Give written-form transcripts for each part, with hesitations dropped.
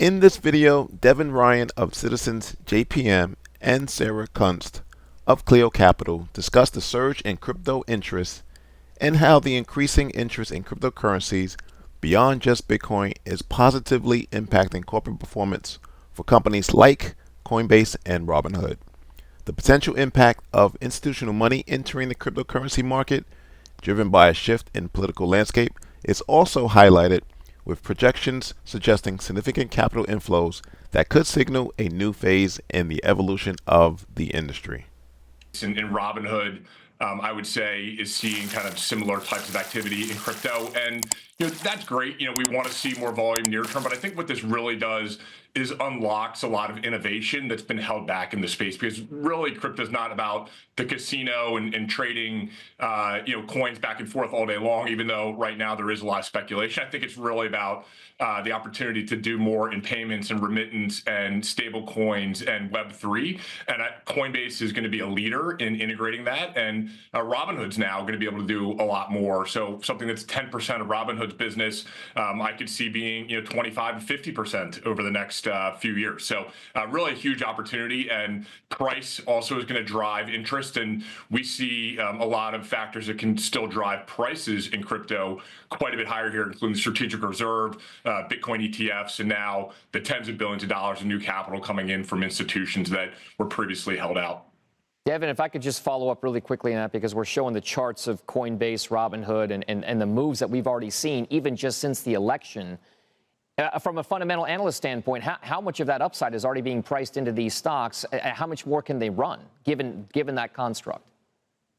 In this video, Devin Ryan of Citizens JPM and Sarah Kunst of Clio Capital discuss the surge in crypto interest and how the increasing interest in cryptocurrencies beyond just Bitcoin is positively impacting corporate performance for companies like Coinbase and Robinhood. The potential impact of institutional money entering the cryptocurrency market, driven by a shift in political landscape, is also highlighted, with projections suggesting significant capital inflows that could signal a new phase in the evolution of the industry. In Robinhood, I would say, is seeing kind of similar types of activity in crypto, and that's great. We want to see more volume near term, but I think what this really does is unlocks a lot of innovation that's been held back in the space, because really crypto is not about the casino and trading coins back and forth all day long, even though right now there is a lot of speculation. I think it's really about the opportunity to do more in payments and remittance and stable coins and Web3. And Coinbase is going to be a leader in integrating that. And Robinhood's now going to be able to do a lot more. So something that's 10% of Robinhood's business, I could see being 25 to 50% over the next few years. So really a huge opportunity, and price also is going to drive interest. And we see a lot of factors that can still drive prices in crypto quite a bit higher here, including the strategic reserve, Bitcoin ETFs, and now the tens of billions of dollars in new capital coming in from institutions that were previously held out. Devin, if I could just follow up really quickly on that, because we're showing the charts of Coinbase, Robinhood, and the moves that we've already seen, even just since the election. From a fundamental analyst standpoint, how much of that upside is already being priced into these stocks? How much more can they run, given that construct?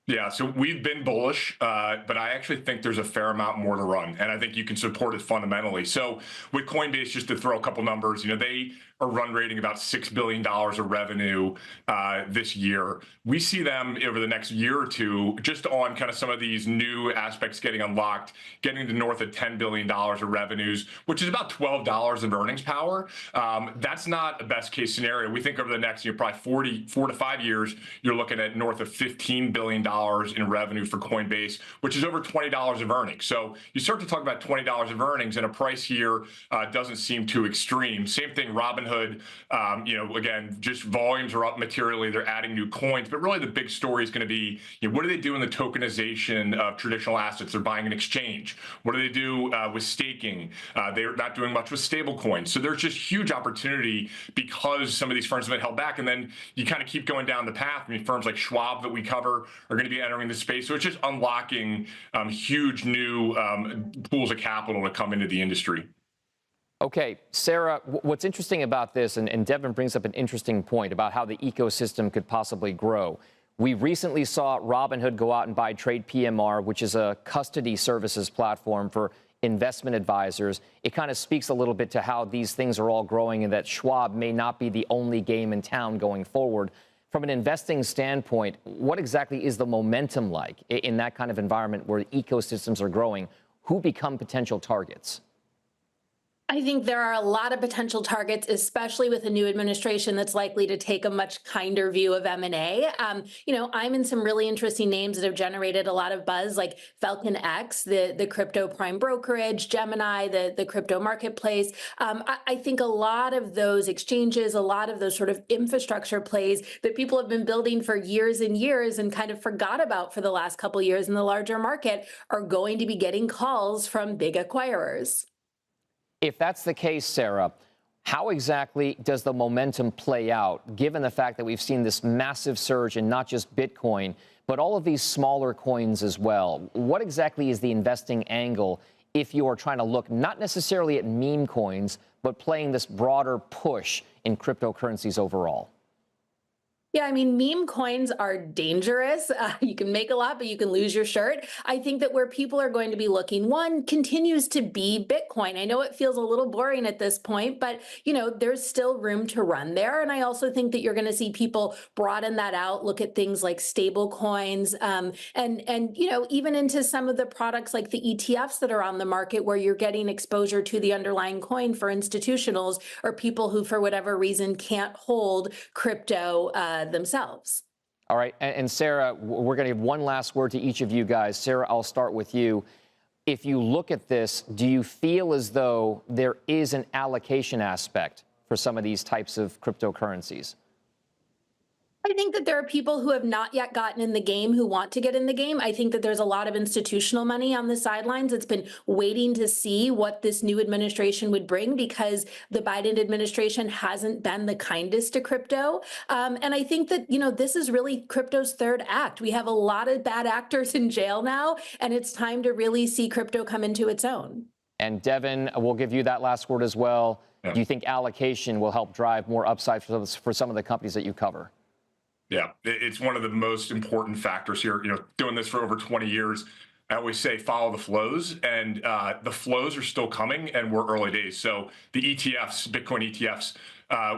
Yeah, so we've been bullish, but I actually think there's a fair amount more to run, and I think you can support it fundamentally. So with Coinbase, just to throw a couple numbers, they are run rating about $6 billion of revenue this year. We see them over the next year or two, just on kind of some of these new aspects getting unlocked, getting to north of $10 billion of revenues, which is about $12 of earnings power. That's not a best case scenario. We think over the next probably 4 to 5 years, you're looking at north of $15 billion in revenue for Coinbase, which is over $20 of earnings. So you start to talk about $20 of earnings, and a price here doesn't seem too extreme. Same thing, Robinhood. Again, just volumes are up materially. They're adding new coins, but really the big story is going to be, what do they do in the tokenization of traditional assets? They're buying an exchange. What do they do with staking? They're not doing much with stable coins. So there's just huge opportunity because some of these firms have been held back, and then you kind of keep going down the path. Firms like Schwab that we cover are going to be entering the space. So it's just unlocking huge new pools of capital to come into the industry. Okay, Sarah, what's interesting about this, and Devin brings up an interesting point about how the ecosystem could possibly grow. We recently saw Robinhood go out and buy Trade PMR, which is a custody services platform for investment advisors. It kind of speaks a little bit to how these things are all growing, and that Schwab may not be the only game in town going forward. From an investing standpoint, what exactly is the momentum like in that kind of environment where ecosystems are growing? Who become potential targets? I think there are a lot of potential targets, especially with a new administration that's likely to take a much kinder view of M&A. I'm in some really interesting names that have generated a lot of buzz, like Falcon X, the crypto prime brokerage, Gemini, the crypto marketplace. I think a lot of those exchanges, a lot of those sort of infrastructure plays that people have been building for years and years and kind of forgot about for the last couple of years in the larger market are going to be getting calls from big acquirers. If that's the case, Sarah, how exactly does the momentum play out, given the fact that we've seen this massive surge in not just Bitcoin, but all of these smaller coins as well? What exactly is the investing angle if you are trying to look not necessarily at meme coins, but playing this broader push in cryptocurrencies overall? Yeah, meme coins are dangerous. You can make a lot, but you can lose your shirt. I think that where people are going to be looking, one, continues to be Bitcoin. I know it feels a little boring at this point, but there's still room to run there. And I also think that you're going to see people broaden that out, look at things like stable coins, and even into some of the products like the ETFs that are on the market, where you're getting exposure to the underlying coin for institutionals or people who, for whatever reason, can't hold crypto themselves. All right. And Sarah, we're going to give one last word to each of you guys. Sarah, I'll start with you. if you look at this, do you feel as though there is an allocation aspect for some of these types of cryptocurrencies? I think that there are people who have not yet gotten in the game who want to get in the game. I think that there's a lot of institutional money on the sidelines that's been waiting to see what this new administration would bring, because the Biden administration hasn't been the kindest to crypto. And I think that, this is really crypto's third act. We have a lot of bad actors in jail now, and it's time to really see crypto come into its own. And Devin, we'll give you that last word as well. Yeah. Do you think allocation will help drive more upside for some of the companies that you cover? Yeah, it's one of the most important factors here. Doing this for over 20 years, I always say follow the flows, and the flows are still coming, and we're early days. So the ETFs, Bitcoin ETFs,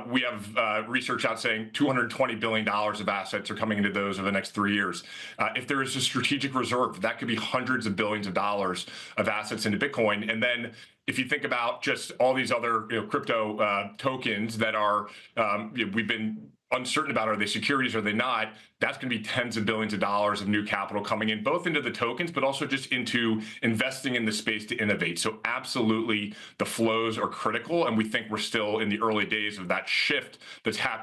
we have research out saying $220 billion of assets are coming into those over the next 3 years. If there is a strategic reserve, that could be hundreds of billions of dollars of assets into Bitcoin. And then if you think about just all these other crypto tokens that are we've been uncertain about, are they securities, are they not? That's going to be tens of billions of dollars of new capital coming in, both into the tokens, but also just into investing in the space to innovate. So absolutely, the flows are critical, and we think we're still in the early days of that shift that's happening.